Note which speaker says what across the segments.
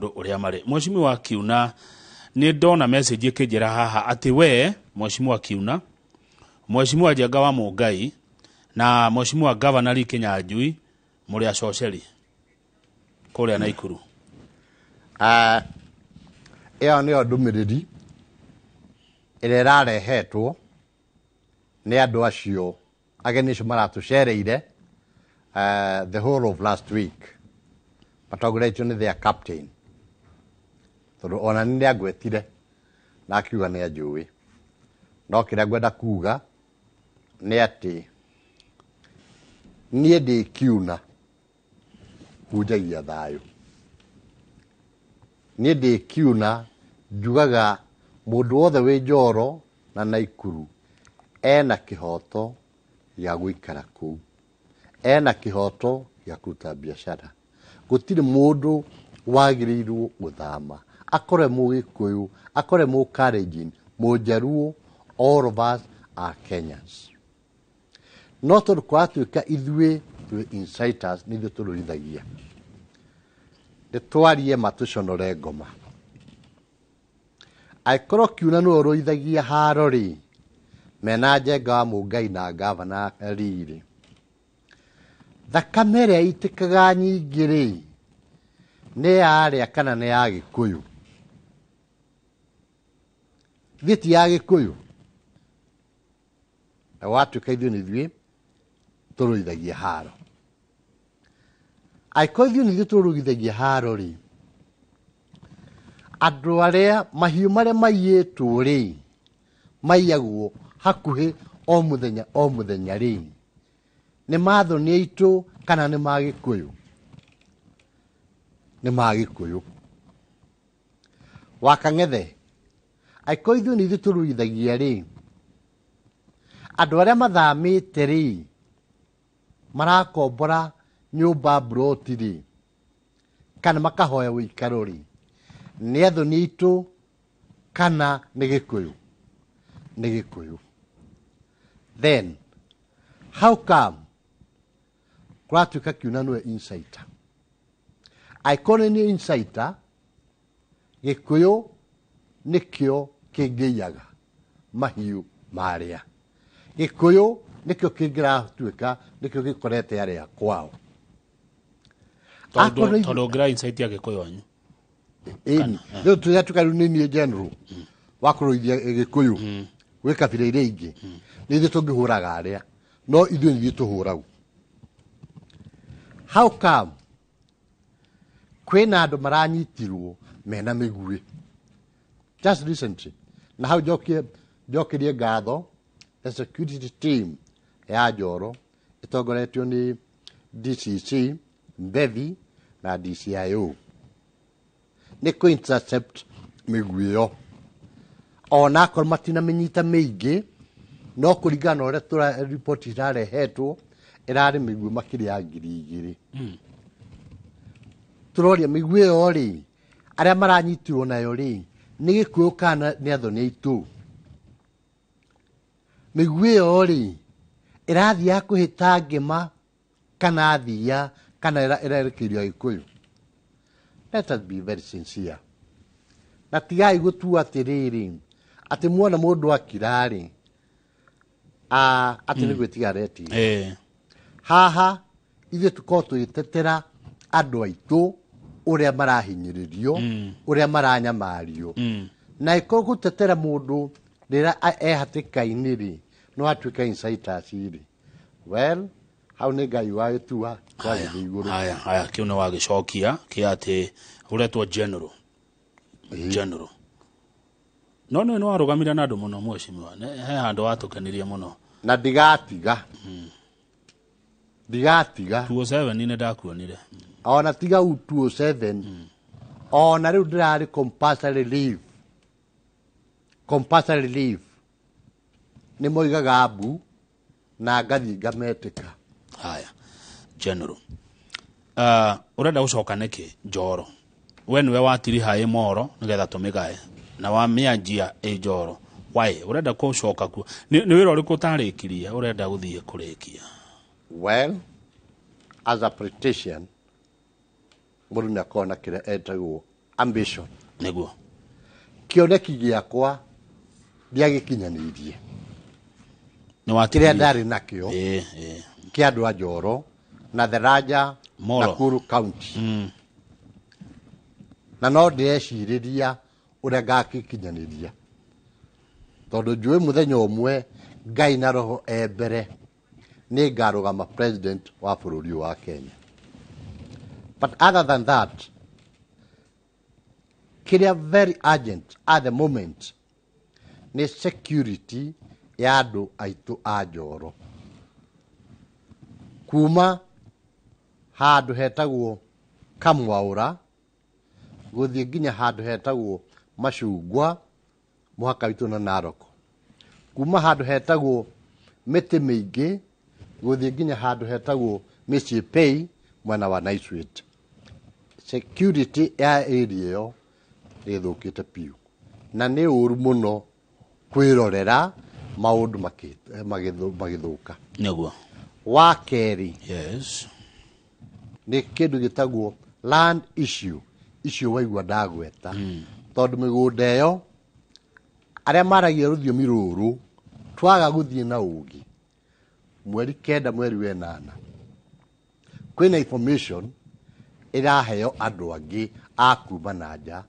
Speaker 1: uria mari Mheshimiwa Kiuna ni ndona message ikijira haha ati we Mheshimiwa Kiuna Mheshimiwa Njenga wa Mungai na Mheshimiwa Governor Rūciinī Njui muri acoceri kuria Naikuru.
Speaker 2: Eo ni ndumiriri ire irarehetwo ni andu acio ageni acio maratucereire the whole of last week matongoretio ni their captain tondu ona ni agwetire na akiuga ni anjui no kiria ngwenda kuga ni ati nie ndi Kiuna hunjagia thayo nie ndi Kiuna njugaga mundu wothe wi Njoro na Naikuru ena kihoto ya guikara kuu ena kihoto ya kuruta biashara gutiri mundu wagirirwo guthama akore Mugikuyu akore Mukalenjin Mujaruo all of us are Kenyans no tondu kwatuika ithue twi insiders nithu turuithagia nitwarie matuconore ngoma aikorwo Kiuna no ruithagia haro ri mena Njenga wa Mungai na Governor riri thakame ĩrĩa itĩkaga nyingĩ rĩ nĩ yarĩa kana nĩ ya Gĩkũyũ thiti ya Gĩkũyũ na watuĩka ithuĩ nĩ ithuĩ tũrũithagia haro aikorwo ithuĩ nĩ ithuĩ tũrũithagia haro rĩ andũ arĩa mahiũ marĩa maiyĩtwo rĩ maiyagwo hakuhĩ o mũthenya rĩ nĩ mathoni aitũ kana nĩ ma Gĩkũyũ nĩ ma Gĩkũyũ wakang'ethe aikorwo ithuĩ nĩ ithuĩ tũrũithagia rĩ andũ arĩa mathamĩte rĩ marakombora nyũmba mburoti rĩ kana makahoya wĩikaro rĩ nĩ athoni aitũ kana nĩ Gĩkũyũ nĩ Gĩkũyũ then how come kuratuika Kiuna niwe insider aikorwo nĩ insider Gĩkũyũ nikio kĩngĩiyaga mahiũ marĩa Gĩkũyũ nikio kĩngĩratuĩka nikio gĩkorete arĩa kwao
Speaker 1: tondu ngira insider Gĩkũyũ anyu
Speaker 2: ndio tuyatuka nini general wakuruithia Gĩkũyũ gwĩ kabira iria ingĩ nĩ ithuĩ tũngĩhũraga arĩa no ithuĩ nĩ ithuĩ tũhũragwo how come kwĩna andũ maranyitirwo mena mĩguĩ just recently na hau njokirie ngatho the security team ya Njoro ĩtongoretio nĩ DCC Mbethi na DCIO nĩ kũ intercept mĩguĩ ĩyo ona akorwo matinamĩnyita mĩingĩ no kũringana na ũrĩa report irarehetwo ĩrarĩ mĩguĩ makĩria ya 2,000 turoria mĩguĩ ĩyo rĩ arĩa maranyitirwo nayo rĩ nĩ Gĩkũyũ kana nĩ athoni aitũ mĩguĩ ĩyo rĩ ĩrathiaga kũhĩta ngĩma kana thia kana ĩrerekeirio Gĩkũyũ let us be very sincere na tigai gũtua atĩrĩrĩ atĩ muona mũndũ akira rĩ atĩ nĩ gwĩtiga reti haha ithuĩ tũkorwo tũgĩtetera andũ aitũ ũrĩa marahinyĩrĩrio ũrĩa maranyamario na ĩkorwo gũtetera mũndũ rĩrĩa ehatĩka-inĩ rĩ no atuĩka insiders rĩ well hau nĩ Ngai wagĩtua twagĩthiĩ igũrũ
Speaker 1: haya kĩu nĩ wagĩcokia kĩa atĩ ũretwo general no nĩ warũgamire na andũ mũno Mheshimiwa he handũ watũkenirie mũno
Speaker 2: na ndigatiga
Speaker 1: 207 nĩ ndakuonire
Speaker 2: ona tiga 207 ona rĩu ndĩrarĩ compulsory leave nĩ moigaga mbu na ngathi ngametĩka
Speaker 1: haya general urenda gucoka niki Njoro we niwe watiriha Moro nigetha tumigae na wa mianjia Njoro why urenda gucoka ku ni wira uriku tarikiria urenda guthie kurikia
Speaker 2: well as a politician mũndũ nĩ akona kĩrĩa etagwo ambition
Speaker 1: Neguo.
Speaker 2: kioneki giakwa ndiagikinyanirie
Speaker 1: Ni watu.
Speaker 2: kiria ndari nakio
Speaker 1: Eh.
Speaker 2: kia andu a Njoro na Tharaja Nakuru County na no ndĩrecirĩria ũrĩa ngakikinyaniria tondu njũĩ mũthenya ũmwe Ngai na roho mbere nĩ ngarũgama president wa bũrũri wa Kenya. But other than that, kiria very urgent at the moment ni security ya andu aitu a Njoro. Kuma handu hetagwo Kamwaura guthii nginya handu hetagwo Macungwa muhaka witu na Narok. Kuma handu hetagwo Mĩtĩ Mĩingĩ guthii nginya handu hetagwo Mĩciĩ Pay mwena wa Naiswit. Security ya area ĩyo ĩthũkĩte piũ na nĩ ũru mũno kwĩrorera maũndũ magĩthũka.
Speaker 1: Neguo.
Speaker 2: Wa kerĩ,
Speaker 1: Yes.
Speaker 2: nĩ kĩndũ gĩtagwo land issue waigua ndagweta tondũ mĩgũnda ĩyo arĩa maragia rũthiomi rũrũ twaga gũthiĩ na ũgi mweri 9 mweri wa 8 kwĩna information ĩraheo andũ angĩ a kuma na nja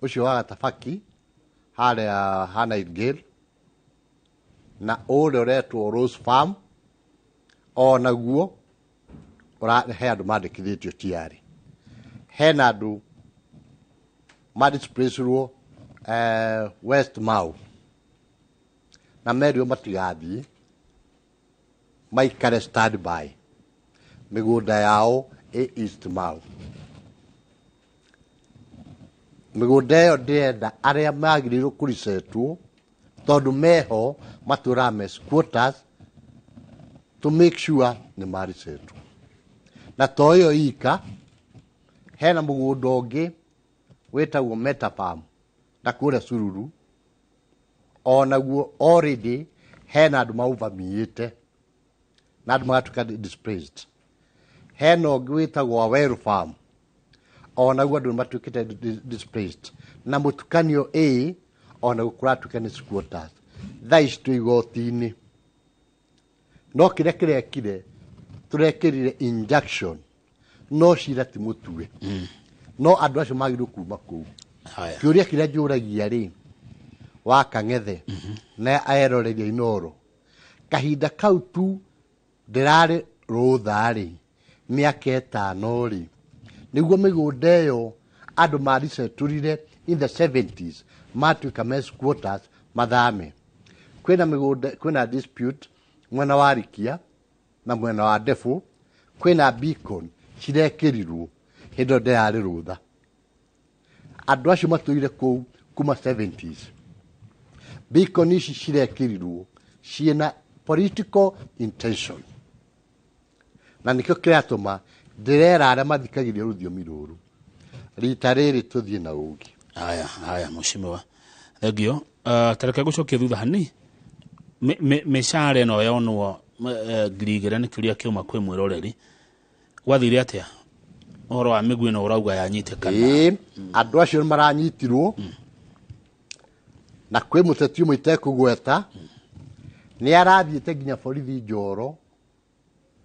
Speaker 2: ũcio wa Gatabaki harĩa Hanaigil na ũrĩa ũretwo Rose Farm ona guo he andũ mandĩkithĩtio tiarĩ hena andũ madisplacerwo West Mau na merio matigathiĩ maikare standby mĩgũnda yao East Mau. Mĩgũnda ĩyo ndĩrenda arĩa magĩrĩirwo kũrisetwo tondũ meho matũraga mess quarters to make sure nĩ marisetwo. Na to ĩyo ika hena mũgũnda ũngĩ wĩtagwo Metapam na kũrĩa Sururu onaguo already hena andũ mauvamiĩte na andũ magatuĩka displaced. Hena ũngĩ wĩtagwo Aweru Farm onaguo andũ matuĩkĩte displaced na mũtukanio onaguo kũratuĩka nĩ squatters. Thaa ici twĩ igoti-inĩ no kĩrĩa kĩrekire tũrekĩrire injunction no cira ti mũtue no andũ acio magĩrĩirwo kuma kũu. Kĩũria kĩrĩa njũragia rĩ wa Kang'ethe na aeroreria iNooro kahinda kau tu ndĩrarĩ rũtha rĩ mĩaka 5 rĩ nĩguo mĩgũnda ĩyo andũ marisetũrire in the 70s matuĩka mess quarters mathame. Kwĩna mĩgũnda kwĩna dispute mwena wa Rikia na mwena wa Defu kwĩna beacon cirekĩrirwo hĩndĩ ndĩrarĩ rũtha. Andũ acio matũire kũu kuma 70s. Beacon ici cirekĩrirwo ciĩna political intention na nĩkĩo kĩratũma ndĩrera arĩa mathikagĩrĩria rũthiomi rũrũ rita rĩrĩ tũthiĩ na ũgi.
Speaker 1: Haya mheshimiwa. Thegio. Tareke gũcokia thutha hani mĩcara ĩno yonwo ngirigĩra nĩ kĩũria kĩuma kwĩ mwĩroreri gwathire atĩa ũhoro wa mĩguĩ ĩno ũrauga yanyitĩkana?
Speaker 2: Andũ acio nĩ maranyitirwo na kwĩ mũteti ũmwe itekũgweta nĩ arathiĩte nginya borithi Njoro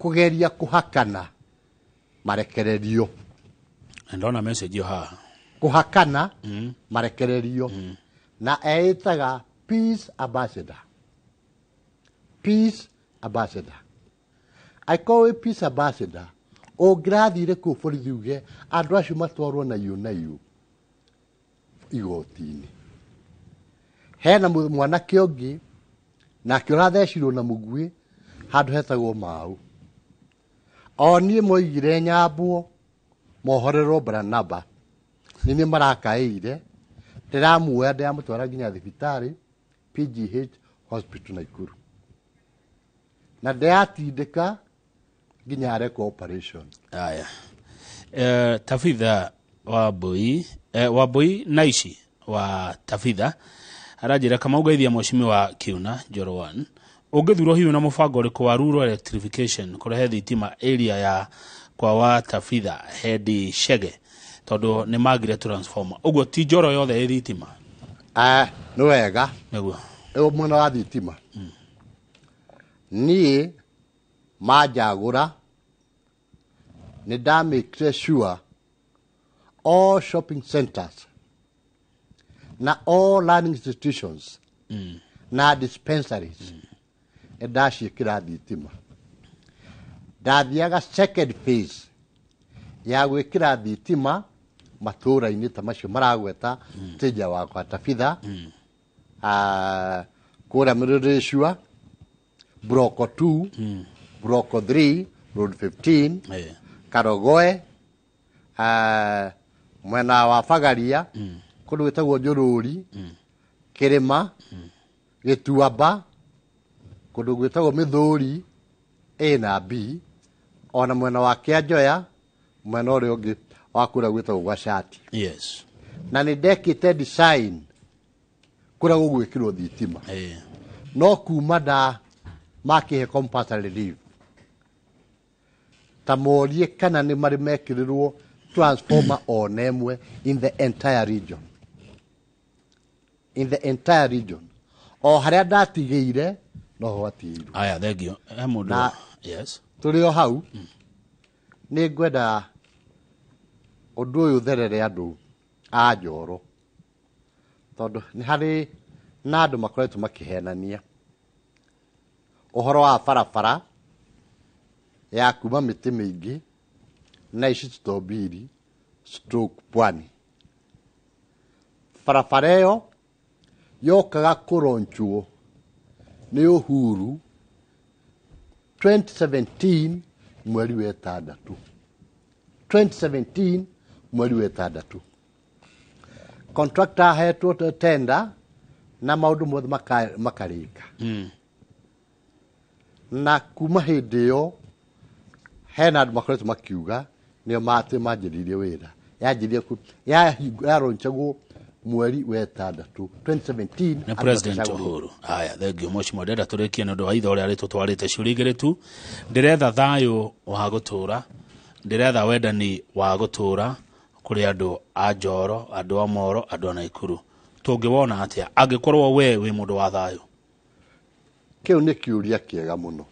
Speaker 2: kũgeria kũhakana marekererio.
Speaker 1: Ndona message yo haha
Speaker 2: kũhakana marekererio na eĩtaga peace ambassador. Peace ambassador. Aikowe peace ambassador ũngĩrathire kũu borithi uge andũ acio matwarwo na iũ igoti-inĩ. Hena mwanake ũngĩ nake ũrathecirwo na mũguĩ handũ hetagwo Mau. O niĩ moigire nyambwo mohorerwo Baranaba nĩ marakaĩire ndĩramuoya ndĩramũtwara nginya thibitarĩ PGH hospital Nakuru na ndĩratindĩka nginya areko operation.
Speaker 1: Tafitha Wambui Naishi wa Tafitha arajira kama ugeithia mheshimiwa Kiuna Njoro 1 ũngĩthurwo hiũ na mũbango ũrĩkũ wa rural electrification kũrehe thitima area ya kwa wa Tafitha Hedi Shege tondu ni magire transformer uguo ti njoro yothe thitima
Speaker 2: no wega
Speaker 1: niguo
Speaker 2: mwena wa thitima nie majagura ni da make sure all shopping centers na all learning institutions na dispensaries edashikira thitima ndathiaga second phase ya gwikira thitima matura-ini ta macio maragweta tija wa kwatabitha kura Mirishua block 2 block 3 road 15 Karogoe mwena wa Fagaria kundu gwitagwo Njururi Kirima Gituamba kundu gwitagwo Mithuri A na B ona mwena wa Kianjoya mwena uria ungi wa kura gwitagwo gwa Shati
Speaker 1: yes
Speaker 2: na ni dekite design kura gugwikirwo thitima no kuma da makihe compulsory relief tamorie kana ni mari mekirirwo transformer onemwe in the entire region o haria ndatigeire no ho atiru
Speaker 1: aya thegio mundu yes
Speaker 2: turio hau ni ngwenda undu uyu therere andu a Njoro tondu ni hari na andu makoretwo makihenania uhoro wa barabara ya kuma miti mingi na ici Stobiri stroke Pwani barabara iyo yokaga kuronchwo ni Uhuru 2017 mweri wa 6 2017 mweri wa 6 contractor hetwo tender na maundu mothe makarika na kuma hindi iyo hena andu makoretwo makiuga nio mati manjiririe wira yaronchagwo mweri wa 6 2017
Speaker 1: na president Uhuru aya thegio moshimo ndenda turikie ndu wa itho ria ritutwarite ciuri igiri tu ndiretha thayo wa gutura ndiretha wendani wa gutura kuri andu a Njoro andu a Moro andu a Naikuru tungiwona atia angikorwo we wi mundu wa thayo
Speaker 2: kiu ni kiuria kiega muno